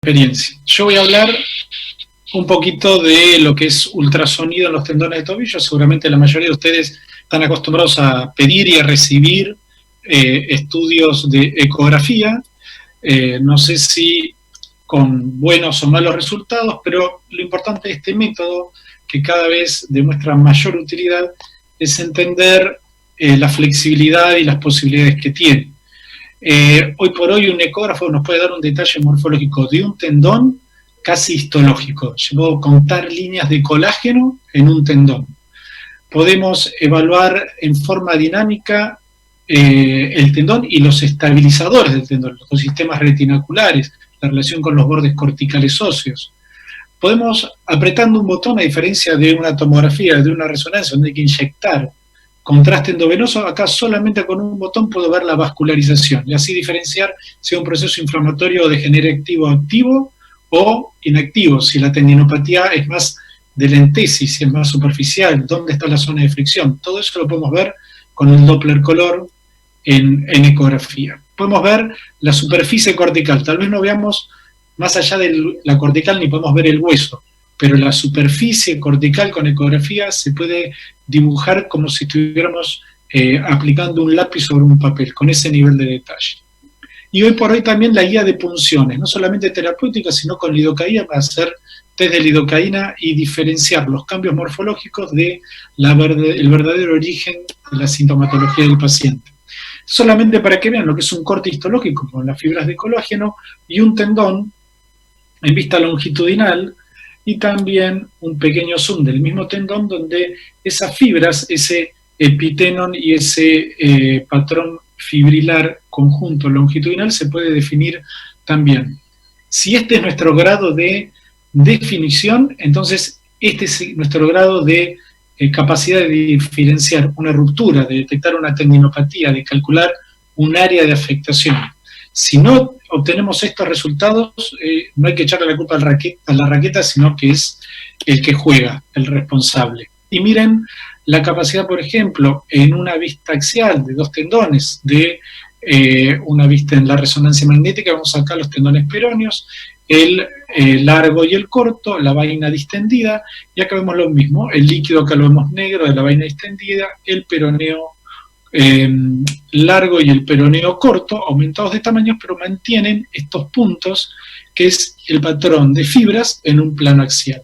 experiencia. Yo voy a hablar un poquito de lo que es ultrasonido en los tendones de tobillo. Seguramente la mayoría de ustedes están acostumbrados a pedir y a recibir estudios de ecografía. No sé si con buenos o malos resultados, pero lo importante de este método, que cada vez demuestra mayor utilidad, es entender la flexibilidad y las posibilidades que tiene. Hoy por hoy un ecógrafo nos puede dar un detalle morfológico de un tendón casi histológico. Yo puedo contar líneas de colágeno en un tendón. Podemos evaluar en forma dinámica el tendón y los estabilizadores del tendón, los sistemas retinaculares, la relación con los bordes corticales óseos. Podemos, apretando un botón, a diferencia de una tomografía, de una resonancia, donde hay que inyectar contraste endovenoso, acá solamente con un botón puedo ver la vascularización y así diferenciar si es un proceso inflamatorio degenerativo activo o inactivo, si la tendinopatía es más de lentesis, si es más superficial, dónde está la zona de fricción. Todo eso lo podemos ver con el Doppler color en ecografía. Podemos ver la superficie cortical, tal vez no veamos más allá de la cortical ni podemos ver el hueso, pero la superficie cortical con ecografía se puede dibujar como si estuviéramos aplicando un lápiz sobre un papel, con ese nivel de detalle. Y hoy por hoy también la guía de punciones, no solamente terapéutica, sino con lidocaína, para hacer test de lidocaína y diferenciar los cambios morfológicos del verdadero origen de la sintomatología del paciente. Solamente para que vean lo que es un corte histológico con las fibras de colágeno y un tendón en vista longitudinal, y también un pequeño zoom del mismo tendón donde esas fibras, ese epitenon y ese patrón fibrilar conjunto longitudinal se puede definir también. Si este es nuestro grado de definición, entonces este es nuestro grado de capacidad de diferenciar una ruptura, de detectar una tendinopatía, de calcular un área de afectación. Si no obtenemos estos resultados, no hay que echarle la culpa a la raqueta, sino que es el que juega, el responsable. Y miren la capacidad, por ejemplo, en una vista axial de dos tendones, de una vista en la resonancia magnética, vemos acá los tendones peroneos, el largo y el corto, la vaina distendida, y acá vemos lo mismo, el líquido acá lo vemos negro de la vaina distendida, el peroneo largo y el peroneo corto, aumentados de tamaño, pero mantienen estos puntos, que es el patrón de fibras en un plano axial.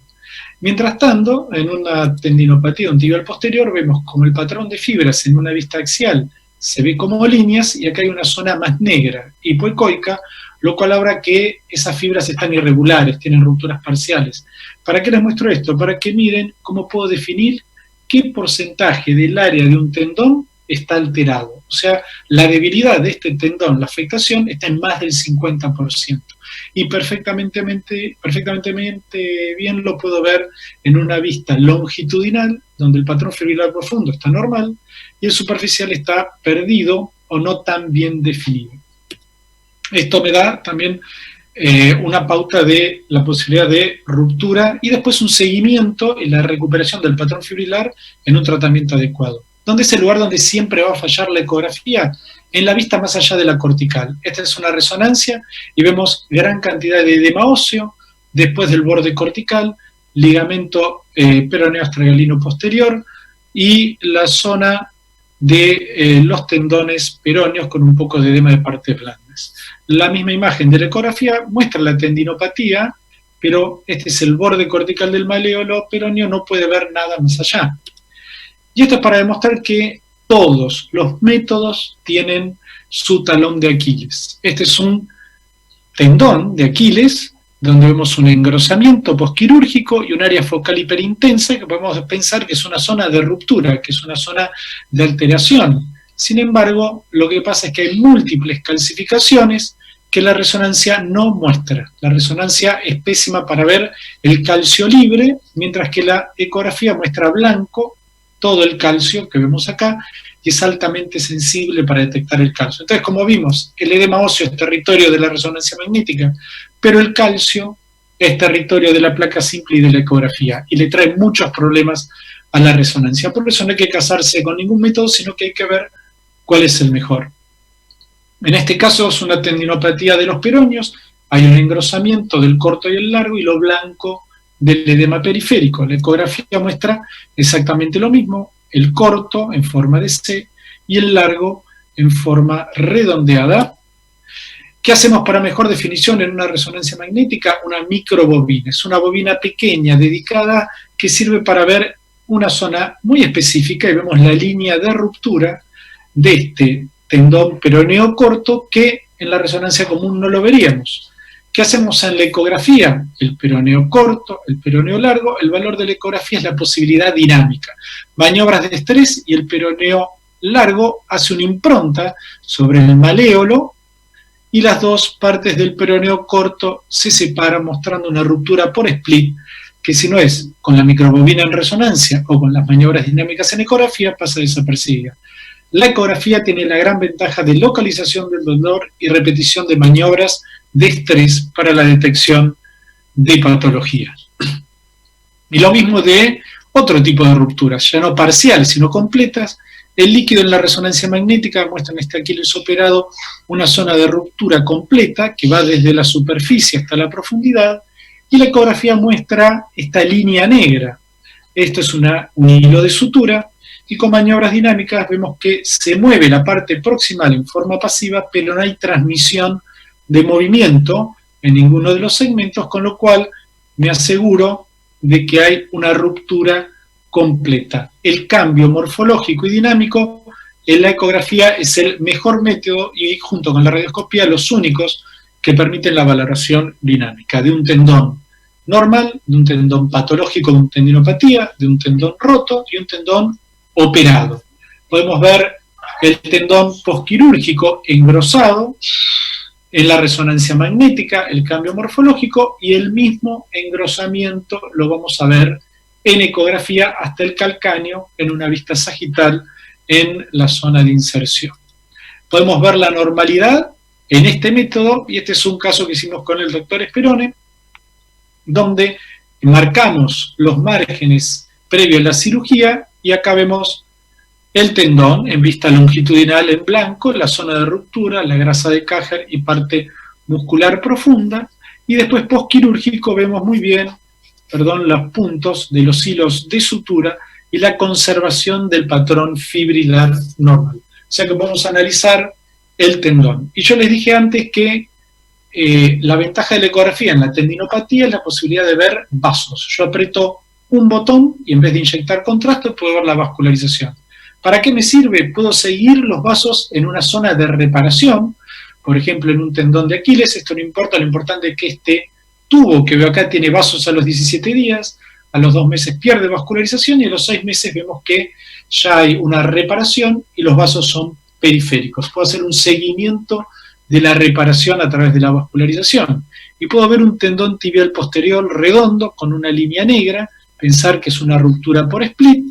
Mientras tanto, en una tendinopatía, un tibial posterior, vemos como el patrón de fibras en una vista axial se ve como líneas, y acá hay una zona más negra, hipoecoica, lo cual habla que esas fibras están irregulares, tienen rupturas parciales. ¿Para qué les muestro esto? Para que miren cómo puedo definir qué porcentaje del área de un tendón está alterado. O sea, la debilidad de este tendón, la afectación, está en más del 50%. Y perfectamente bien lo puedo ver en una vista longitudinal, donde el patrón fibrilar profundo está normal y el superficial está perdido o no tan bien definido. Esto me da también una pauta de la posibilidad de ruptura y después un seguimiento y la recuperación del patrón fibrilar en un tratamiento adecuado. ¿Dónde es el lugar donde siempre va a fallar la ecografía? En la vista más allá de la cortical. Esta es una resonancia y vemos gran cantidad de edema óseo después del borde cortical, ligamento peroneo astragalino posterior y la zona de los tendones peroneos con un poco de edema de partes blandas. La misma imagen de la ecografía muestra la tendinopatía, pero este es el borde cortical del maléolo peroneo, no puede ver nada más allá. Y esto es para demostrar que todos los métodos tienen su talón de Aquiles. Este es un tendón de Aquiles, donde vemos un engrosamiento posquirúrgico y un área focal hiperintensa que podemos pensar que es una zona de ruptura, que es una zona de alteración. Sin embargo, lo que pasa es que hay múltiples calcificaciones que la resonancia no muestra. La resonancia es pésima para ver el calcio libre, mientras que la ecografía muestra blanco todo el calcio que vemos acá, y es altamente sensible para detectar el calcio. Entonces, como vimos, el edema óseo es territorio de la resonancia magnética, pero el calcio es territorio de la placa simple y de la ecografía, y le trae muchos problemas a la resonancia. Por eso no hay que casarse con ningún método, sino que hay que ver cuál es el mejor. En este caso es una tendinopatía de los peroneos, hay un engrosamiento del corto y el largo y lo blanco del edema periférico. La ecografía muestra exactamente lo mismo, el corto en forma de C y el largo en forma redondeada. ¿Qué hacemos para mejor definición en una resonancia magnética? Una microbobina. Es una bobina pequeña dedicada que sirve para ver una zona muy específica y vemos la línea de ruptura de este tendón peroneo corto que en la resonancia común no lo veríamos. ¿Qué hacemos en la ecografía? El peroneo corto, el peroneo largo. El valor de la ecografía es la posibilidad dinámica. Maniobras de estrés y el peroneo largo hace una impronta sobre el maléolo y las dos partes del peroneo corto se separan mostrando una ruptura por split que si no es con la microbobina en resonancia o con las maniobras dinámicas en ecografía pasa desapercibida. La ecografía tiene la gran ventaja de localización del dolor y repetición de maniobras de estrés para la detección de patologías. Y lo mismo de otro tipo de rupturas, ya no parciales, sino completas. El líquido en la resonancia magnética muestra en este Aquiles operado una zona de ruptura completa que va desde la superficie hasta la profundidad, y la ecografía muestra esta línea negra. Esto es un hilo de sutura, y con maniobras dinámicas vemos que se mueve la parte proximal en forma pasiva, pero no hay transmisión de movimiento en ninguno de los segmentos, con lo cual me aseguro de que hay una ruptura completa. El cambio morfológico y dinámico en la ecografía es el mejor método y junto con la radioscopía los únicos que permiten la valoración dinámica de un tendón normal, de un tendón patológico, de una tendinopatía, de un tendón roto y un tendón operado. Podemos ver el tendón posquirúrgico engrosado en la resonancia magnética, el cambio morfológico y el mismo engrosamiento lo vamos a ver en ecografía hasta el calcáneo en una vista sagital en la zona de inserción. Podemos ver la normalidad en este método, y este es un caso que hicimos con el doctor Sperone, donde marcamos los márgenes previos a la cirugía y acá vemos el tendón en vista longitudinal en blanco, la zona de ruptura, la grasa de Cajer y parte muscular profunda, y después postquirúrgico vemos muy bien, los puntos de los hilos de sutura y la conservación del patrón fibrilar normal. O sea que podemos analizar el tendón. Y yo les dije antes que la ventaja de la ecografía en la tendinopatía es la posibilidad de ver vasos. Yo aprieto un botón y en vez de inyectar contraste puedo ver la vascularización. ¿Para qué me sirve? Puedo seguir los vasos en una zona de reparación, por ejemplo en un tendón de Aquiles. Esto no importa, lo importante es que este tubo que veo acá tiene vasos a los 17 días, a los 2 meses pierde vascularización y a los 6 meses vemos que ya hay una reparación y los vasos son periféricos. Puedo hacer un seguimiento de la reparación a través de la vascularización. Y puedo ver un tendón tibial posterior redondo con una línea negra, pensar que es una ruptura por split,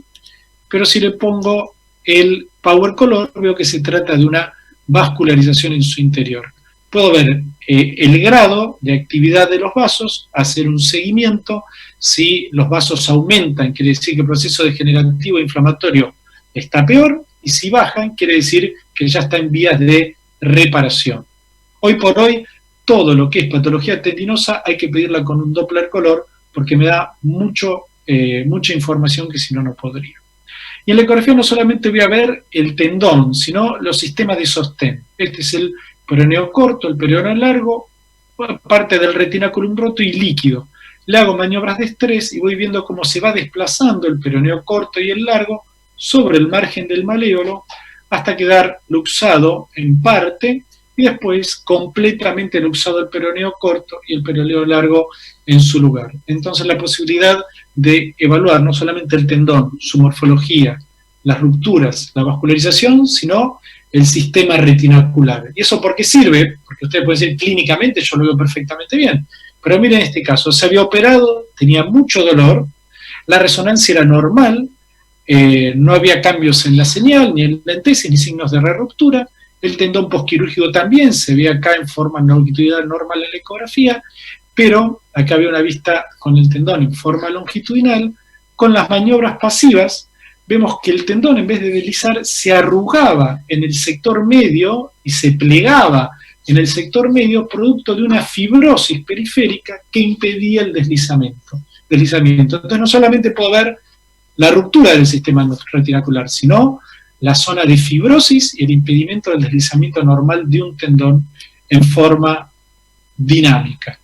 pero si le pongo el Power Color veo que se trata de una vascularización en su interior. Puedo ver el grado de actividad de los vasos, hacer un seguimiento. Si los vasos aumentan, quiere decir que el proceso degenerativo e inflamatorio está peor, y si bajan, quiere decir que ya está en vías de reparación. Hoy por hoy, todo lo que es patología tendinosa hay que pedirla con un Doppler color, porque me da mucha información que si no, no podría. Y en la ecografía no solamente voy a ver el tendón, sino los sistemas de sostén. Este es el peroneo corto, el peroneo largo, parte del retinaculum roto y líquido. Le hago maniobras de estrés y voy viendo cómo se va desplazando el peroneo corto y el largo sobre el margen del maléolo hasta quedar luxado en parte y después completamente luxado el peroneo corto y el peroneo largo en su lugar. Entonces la posibilidad de evaluar no solamente el tendón, su morfología, las rupturas, la vascularización, sino el sistema retinacular. ¿Y eso por qué sirve? Porque usted puede decir clínicamente yo lo veo perfectamente bien, pero miren este caso, se había operado, tenía mucho dolor, la resonancia era normal, no había cambios en la señal, ni en la entesis, ni signos de ruptura. El tendón posquirúrgico también se ve acá en forma longitudinal normal en la ecografía, pero acá había una vista con el tendón en forma longitudinal. Con las maniobras pasivas vemos que el tendón en vez de deslizar se arrugaba en el sector medio y se plegaba en el sector medio producto de una fibrosis periférica que impedía el deslizamiento. Entonces no solamente puedo ver la ruptura del sistema retinacular, sino la zona de fibrosis y el impedimento del deslizamiento normal de un tendón en forma dinámica.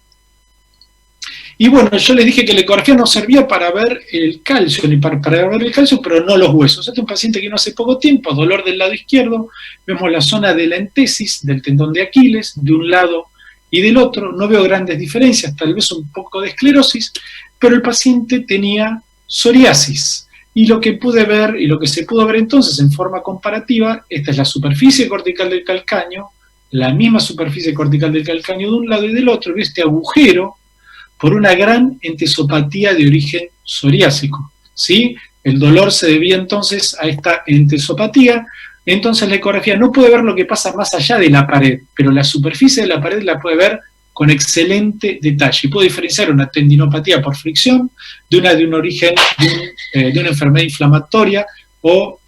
Y bueno, yo les dije que la ecografía no servía para ver el calcio, ni para ver el calcio, pero no los huesos. Este es un paciente que no hace poco tiempo, dolor del lado izquierdo, vemos la zona de la entesis del tendón de Aquiles, de un lado y del otro, no veo grandes diferencias, tal vez un poco de esclerosis, pero el paciente tenía psoriasis. Y lo que pude ver, y lo que se pudo ver entonces en forma comparativa, esta es la superficie cortical del calcáneo, la misma superficie cortical del calcáneo de un lado y del otro, veo este agujero por una gran entesopatía de origen psoriásico, ¿sí? El dolor se debía entonces a esta entesopatía, entonces la ecografía no puede ver lo que pasa más allá de la pared, pero la superficie de la pared la puede ver con excelente detalle, y puedo diferenciar una tendinopatía por fricción de un origen, de una enfermedad inflamatoria o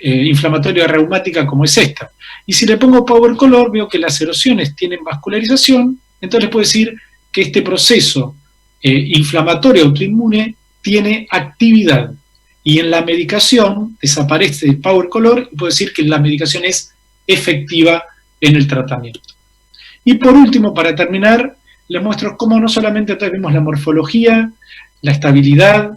inflamatoria reumática como es esta. Y si le pongo Power Color, veo que las erosiones tienen vascularización, entonces puedo decir que este proceso inflamatorio autoinmune tiene actividad. Y en la medicación desaparece el Power Color y puedo decir que la medicación es efectiva en el tratamiento. Y por último, para terminar, les muestro cómo no solamente vemos la morfología, la estabilidad,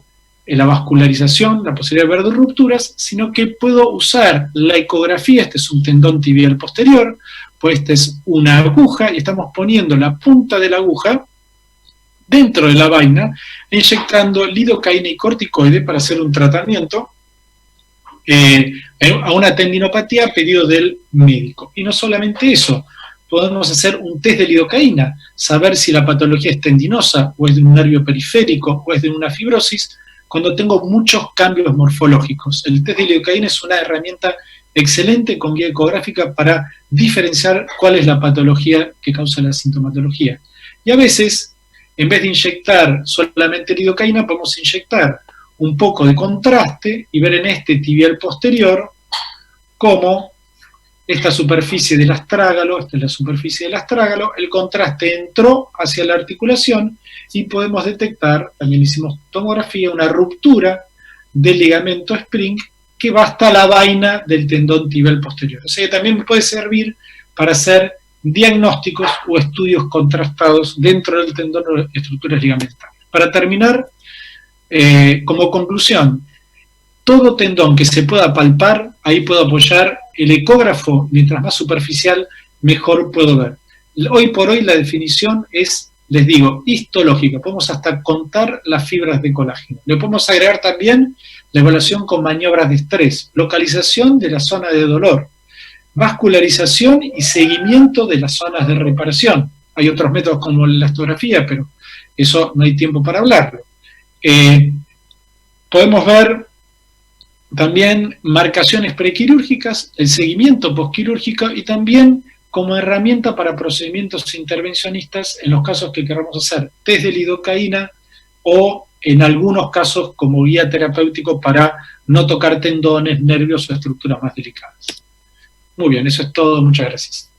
la vascularización, la posibilidad de ver rupturas, sino que puedo usar la ecografía. Este es un tendón tibial posterior, pues esta es una aguja y estamos poniendo la punta de la aguja dentro de la vaina, inyectando lidocaína y corticoide para hacer un tratamiento a una tendinopatía a pedido del médico. Y no solamente eso, podemos hacer un test de lidocaína, saber si la patología es tendinosa o es de un nervio periférico o es de una fibrosis, cuando tengo muchos cambios morfológicos. El test de lidocaína es una herramienta excelente con guía ecográfica para diferenciar cuál es la patología que causa la sintomatología. Y a veces, en vez de inyectar solamente lidocaína, podemos inyectar un poco de contraste y ver en este tibial posterior cómo esta superficie del astrágalo, esta es la superficie del astrágalo, el contraste entró hacia la articulación y podemos detectar, también hicimos tomografía, una ruptura del ligamento spring que va hasta la vaina del tendón tibial posterior. O sea que también puede servir para hacer diagnósticos o estudios contrastados dentro del tendón o estructuras ligamentarias. Para terminar, como conclusión, todo tendón que se pueda palpar, ahí puedo apoyar el ecógrafo, mientras más superficial, mejor puedo ver. Hoy por hoy la definición es, les digo, histológica. Podemos hasta contar las fibras de colágeno. Le podemos agregar también la evaluación con maniobras de estrés, localización de la zona de dolor, vascularización y seguimiento de las zonas de reparación. Hay otros métodos como la elastografía, pero eso no hay tiempo para hablarlo. Podemos ver también marcaciones prequirúrgicas, el seguimiento postquirúrgico y también como herramienta para procedimientos intervencionistas en los casos que queramos hacer test de lidocaína o en algunos casos como guía terapéutico para no tocar tendones, nervios o estructuras más delicadas. Muy bien, eso es todo, muchas gracias.